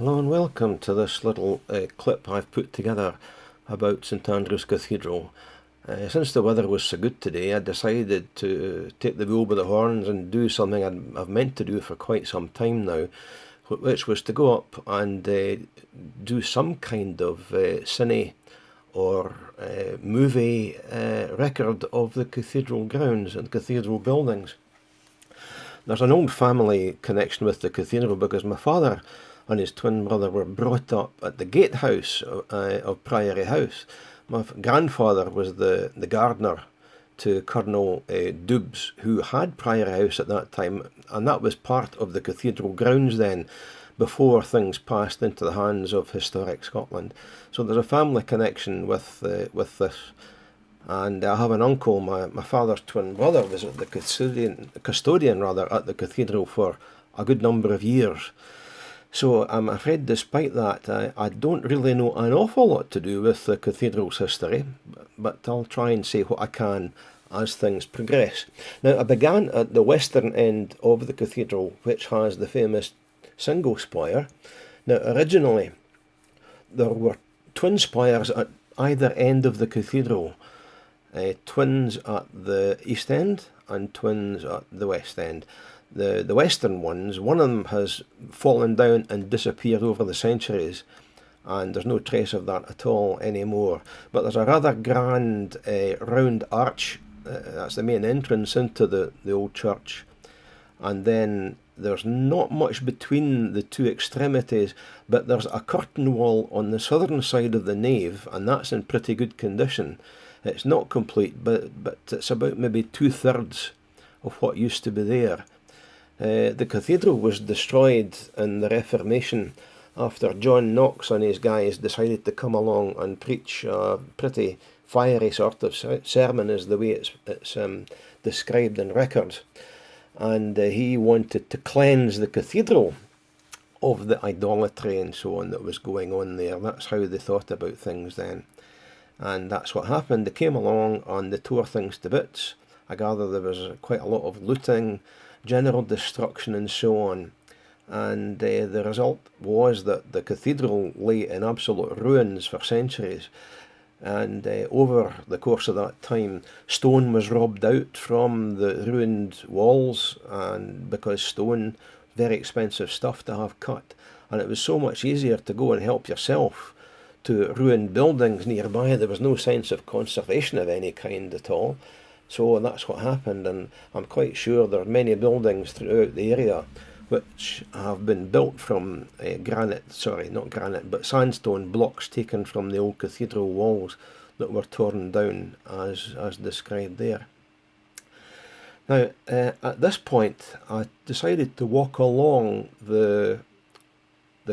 Hello and welcome to this little clip I've put together about St Andrews Cathedral. Since the weather was so good today, I decided to take the bull by the horns and do something I've meant to do for quite some time now, which was to go up and do some kind of cine or movie record of the cathedral grounds and cathedral buildings. There's an old family connection with the cathedral because my father and his twin brother were brought up at the gatehouse of Priory House. My grandfather was the gardener to Colonel Dubs, who had Priory House at that time, and that was part of the cathedral grounds then, before things passed into the hands of Historic Scotland. So there's a family connection with this. And I have an uncle, my father's twin brother, was at the custodian at the cathedral for a good number of years. So I'm afraid despite that, I don't really know an awful lot to do with the cathedral's history, but I'll try and say what I can as things progress. Now, I began at the western end of the cathedral, which has the famous single spire. Now, originally, there were twin spires at either end of the cathedral, twins at the east end and twins at the west end. The western ones, one of them has fallen down and disappeared over the centuries, and there's no trace of that at all anymore. But there's a rather grand round arch, that's the main entrance into the old church, and then there's not much between the two extremities, but there's a curtain wall on the southern side of the nave, and that's in pretty good condition. It's not complete, but it's about maybe 2/3 of what used to be there. The cathedral was destroyed in the Reformation after John Knox and his guys decided to come along and preach a pretty fiery sort of sermon, is the way it's described in records. And he wanted to cleanse the cathedral of the idolatry and so on that was going on there. That's how they thought about things then. And that's what happened. They came along and they tore things to bits. I gather there was quite a lot of looting, general destruction and so on, and the result was that the cathedral lay in absolute ruins for centuries, and over the course of that time stone was robbed out from the ruined walls, and because stone, very expensive stuff to have cut, and it was so much easier to go and help yourself to ruined buildings nearby. There was no sense of conservation of any kind at all. So that's what happened, and I'm quite sure there are many buildings throughout the area which have been built from sandstone blocks taken from the old cathedral walls that were torn down as described there. Now, at this point, I decided to walk along the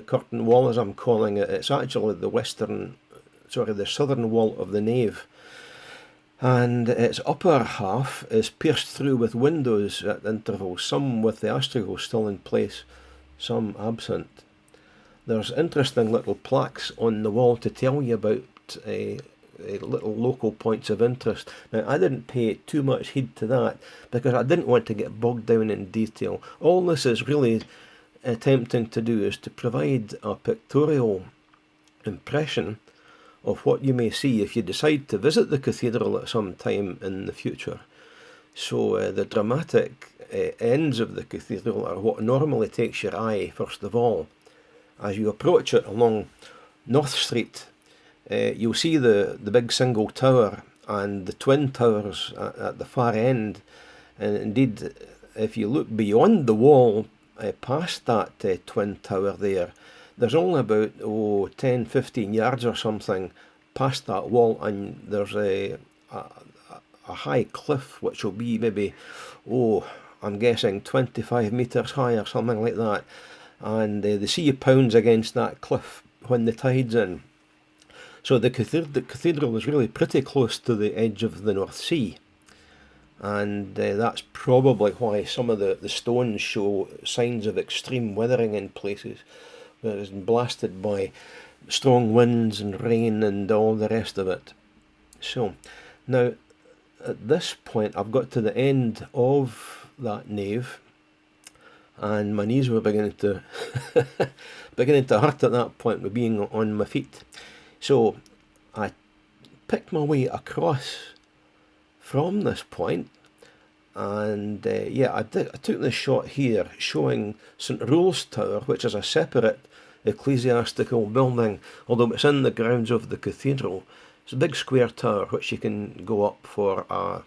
curtain wall, as I'm calling it. It's actually the southern wall of the nave. And its upper half is pierced through with windows at intervals, some with the astragals still in place, some absent. There's interesting little plaques on the wall to tell you about little local points of interest. Now, I didn't pay too much heed to that because I didn't want to get bogged down in detail. All this is really attempting to do is to provide a pictorial impression of what you may see if you decide to visit the cathedral at some time in the future. So the dramatic ends of the cathedral are what normally takes your eye first of all. As you approach it along North Street, you'll see the big single tower and the twin towers at the far end. And indeed, if you look beyond the wall past that twin tower there's only about 10-15 yards or something past that wall, and there's a high cliff which will be maybe, I'm guessing 25 metres high or something like that, and the sea pounds against that cliff when the tide's in. So the cathedral is really pretty close to the edge of the North Sea, and that's probably why some of the stones show signs of extreme weathering in places. It is blasted by strong winds and rain and all the rest of it. So, now, at this point, I've got to the end of that nave, and my knees were beginning to beginning to hurt at that point with being on my feet. So I picked my way across from this point, and yeah, I took this shot here showing St Roll's Tower, which is a separate ecclesiastical building, although it's in the grounds of the cathedral. It's a big square tower which you can go up for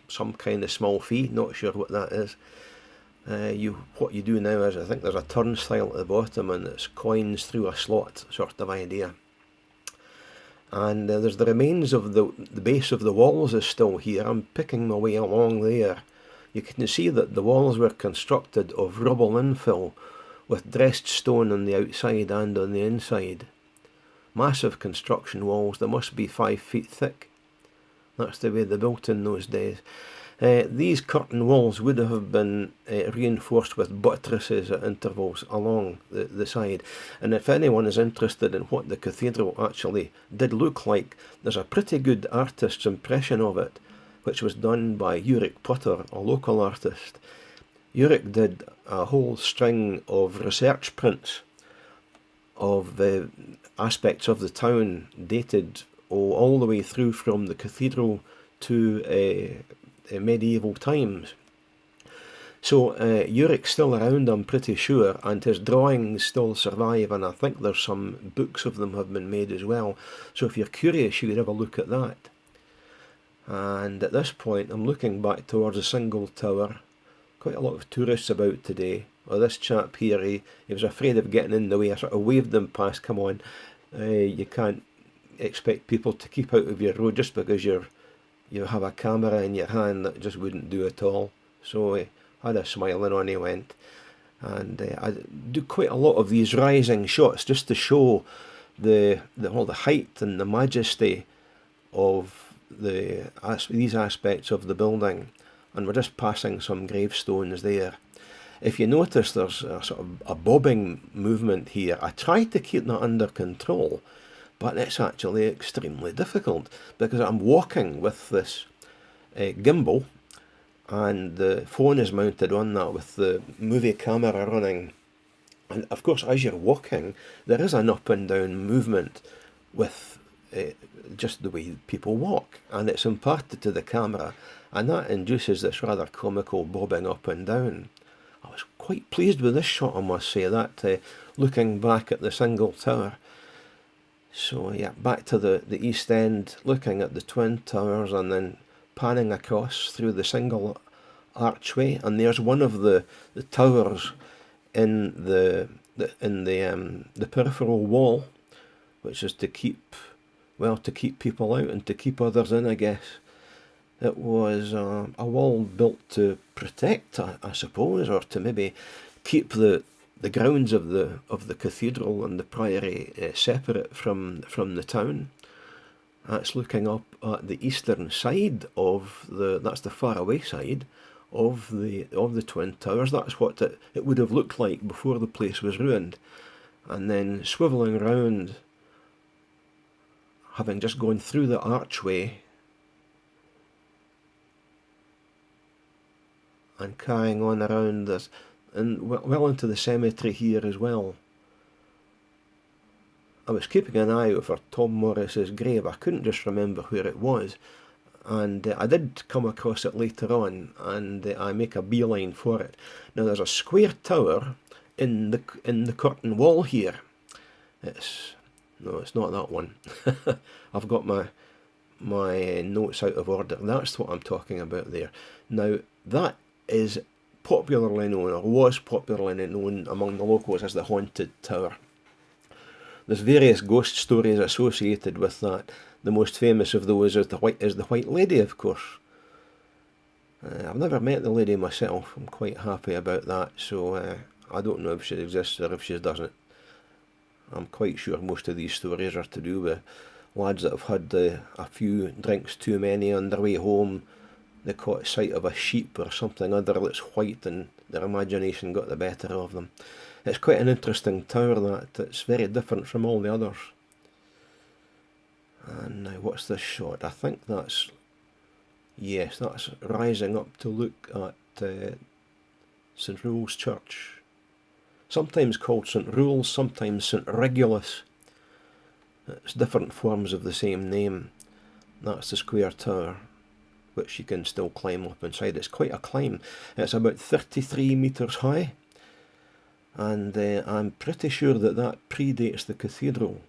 some kind of small fee, not sure what that is. What you do now is, I think there's a turnstile at the bottom and it's coins through a slot sort of idea. And there's the remains of the base of the walls is still here. I'm picking my way along there. You can see that the walls were constructed of rubble infill with dressed stone on the outside and on the inside. Massive construction walls, they must be 5 feet thick. That's the way they built in those days. These curtain walls would have been reinforced with buttresses at intervals along the side. And if anyone is interested in what the cathedral actually did look like, there's a pretty good artist's impression of it, which was done by Ulrich Potter, a local artist. Ulrich did a whole string of research prints of the aspects of the town, dated all the way through from the cathedral to medieval times. So Ulrich's still around, I'm pretty sure, and his drawings still survive, and I think there's some books of them have been made as well. So if you're curious, you could have a look at that. And at this point, I'm looking back towards a single tower. Quite a lot of tourists about today. Well, this chap here, he was afraid of getting in the way. I sort of waved them past, come on. You can't expect people to keep out of your road just because you have a camera in your hand. That just wouldn't do at all. So I had a smile and on he went. And I do quite a lot of these rising shots just to show all the height and the majesty of these aspects of the building. And we're just passing some gravestones there. If you notice, there's a sort of a bobbing movement here. I tried to keep that under control, but it's actually extremely difficult because I'm walking with this gimbal, and the phone is mounted on that with the movie camera running. And of course, as you're walking, there is an up and down movement with just the way people walk, and it's imparted to the camera, and that induces this rather comical bobbing up and down. I was quite pleased with this shot, I must say, that looking back at the single tower. So yeah, back to the east end, looking at the twin towers and then panning across through the single archway, and there's one of the towers in the peripheral wall, which is to keep people out and to keep others in, I guess. It was a wall built to protect, I suppose, or to maybe keep the grounds of the cathedral and the priory separate from the town. That's looking up at the eastern side that's the faraway side of the twin towers. That's what it would have looked like before the place was ruined. And then swivelling round, having just gone through the archway, and carrying on around this, and well into the cemetery here as well. I was keeping an eye out for Tom Morris's grave. I couldn't just remember where it was, and I did come across it later on, and I make a beeline for it. Now there's a square tower in the curtain wall here. It's not that one. I've got my notes out of order. That's what I'm talking about there. Now that is popularly known, or was popularly known among the locals, as the Haunted Tower. There's various ghost stories associated with that. The most famous of those is the White Lady, of course. I've never met the lady myself. I'm quite happy about that, so I don't know if she exists or if she doesn't. I'm quite sure most of these stories are to do with lads that have had a few drinks too many on their way home. They caught sight of a sheep or something other that's white, and their imagination got the better of them. It's quite an interesting tower, that. It's very different from all the others. And now what's this shot? I think that's rising up to look at St Roll's Church. sometimes called St Rule's, sometimes St Regulus. It's different forms of the same name. That's the square tower, which you can still climb up inside. It's quite a climb. It's about 33 metres high, and I'm pretty sure that that predates the cathedral.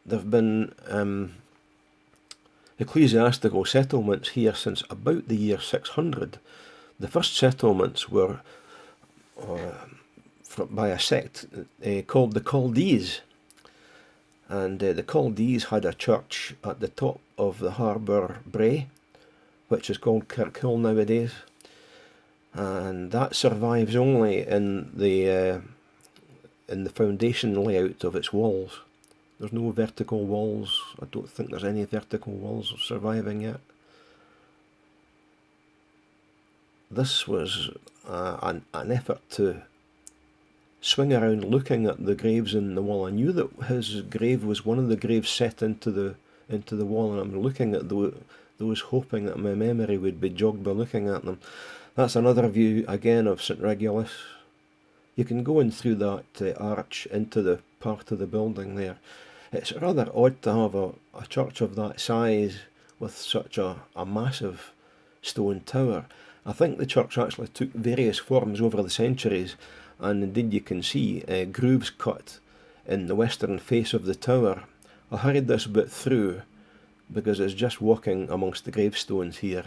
There have been ecclesiastical settlements here since about the year 600. The first settlements were by a sect called the Chaldees, and the Chaldees had a church at the top of the harbour brae, which is called Kirkhill nowadays, and that survives only in the foundation layout of its walls. There's no vertical walls. I don't think there's any vertical walls surviving yet. This was an effort to swing around looking at the graves in the wall. I knew that his grave was one of the graves set into the wall, and I'm looking at those hoping that my memory would be jogged by looking at them. That's another view again of St Regulus. You can go in through that arch into the part of the building there. It's rather odd to have a church of that size with such a massive stone tower. I think the church actually took various forms over the centuries, and indeed you can see grooves cut in the western face of the tower. I hurried this bit through because it's just walking amongst the gravestones here.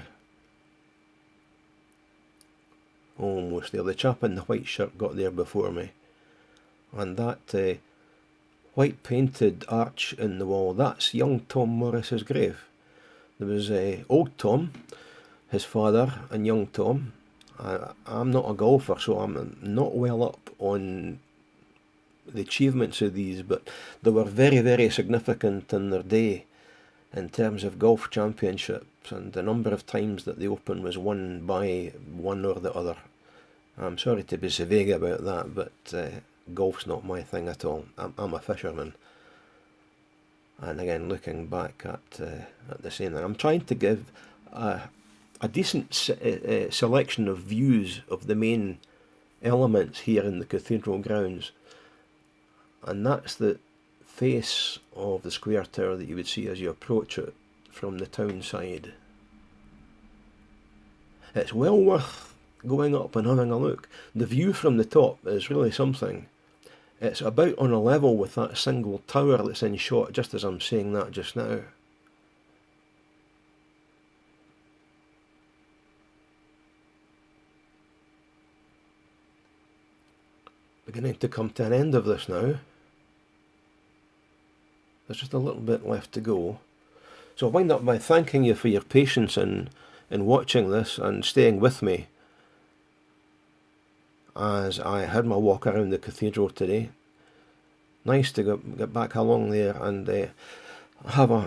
Almost there. The chap in the white shirt got there before me. And that white painted arch in the wall, that's young Tom Morris's grave. There was old Tom, his father, and young Tom. I'm not a golfer, so I'm not well up on the achievements of these, but they were very, very significant in their day in terms of golf championships, and the number of times that the Open was won by one or the other. I'm sorry to be so vague about that, but golf's not my thing at all. I'm a fisherman. And again, looking back at the same thing, I'm trying to give a decent selection of views of the main elements here in the cathedral grounds, and that's the face of the square tower that you would see as you approach it from the town side. It's well worth going up and having a look. The view from the top is really something. It's about on a level with that single tower that's in shot just as I'm saying that just now. Beginning to come to an end of this now. There's just a little bit left to go. So I'll wind up by thanking you for your patience in watching this and staying with me as I had my walk around the cathedral today. Nice to get back along there and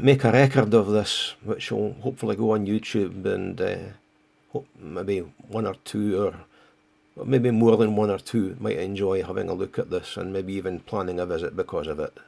make a record of this, which will hopefully go on YouTube, and maybe one or two, or maybe more than one or two might enjoy having a look at this and maybe even planning a visit because of it.